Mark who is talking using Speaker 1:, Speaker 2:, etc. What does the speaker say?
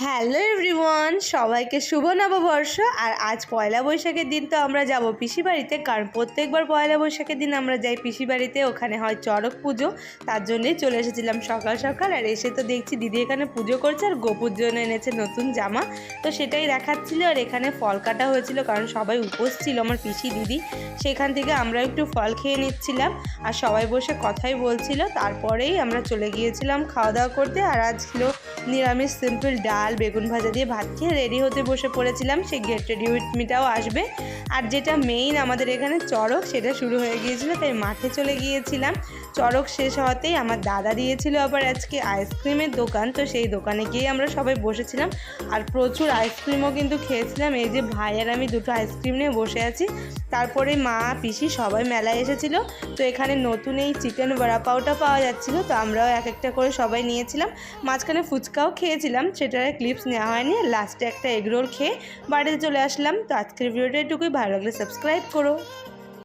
Speaker 1: Hello everyone, সবাইকে শুভ নববর্ষ। আর আজ পয়লা বৈশাখের দিন তো আমরা যাব পিসি বাড়িতে, কারণ প্রত্যেকবার পয়লা বৈশাখের দিন আমরা যাই পিসি বাড়িতে, ওখানে হয় চড়ক পুজো। তার জন্যই চলে এসেছিলাম সকাল সকাল। আর এসে তো দেখছি দিদি এখানে পুজো করছে আর গোপুর জন্য এনেছে নতুন জামা, তো সেটাই দেখাচ্ছিল। আর এখানে ফল কাটা হয়েছিল, কারণ সবাই উপোস ছিল, আমার পিসি দিদি। সেখান থেকে আমরা একটু ফল খেয়ে নিচ্ছিলাম আর সবাই বসে কথাই বলছিল। তারপরেই আমরা চলে গিয়েছিলাম খাওয়া দাওয়া করতে। আর আজ ছিল নিরামিষ সিম্পল ডাল বেগুন ভাজা দিয়ে ভাত খেয়ে রেডি হতে বসে পড়েছিলাম। সেই গেট রেডি উইথ মিটাও আসবে। আর যেটা মেইন আমাদের এখানে চড়ক, সেটা শুরু হয়ে গিয়েছিল, তাই মাঠে চলে গিয়েছিলাম। চড়ক শেষ হওয়াতেই আমার দাদা দিয়েছিল আবার আজকে আইসক্রিমের দোকান, তো সেই দোকানে গিয়ে আমরা সবাই বসেছিলাম আর প্রচুর আইসক্রিমও কিন্তু খেয়েছিলাম। এই যে ভাই আর আমি দুটো আইসক্রিম নিয়ে বসে আছি। তারপরে মা পিসি সবাই মেলায় এসেছিল, তো এখানে নতুন এই চিকেন বড়া পাউটা পাওয়া যাচ্ছিলো, তো আমরাও এক একটা করে সবাই নিয়েছিলাম। মাঝখানে ফুচকাও খেয়েছিলাম, সেটার ক্লিপস নেওয়া হয়নি। লাস্টে একটা এগরোল খেয়ে বাড়িতে চলে আসলাম। তো আজকের ভিডিওটা এটুকুই, ভালো লাগলে সাবস্ক্রাইব করো।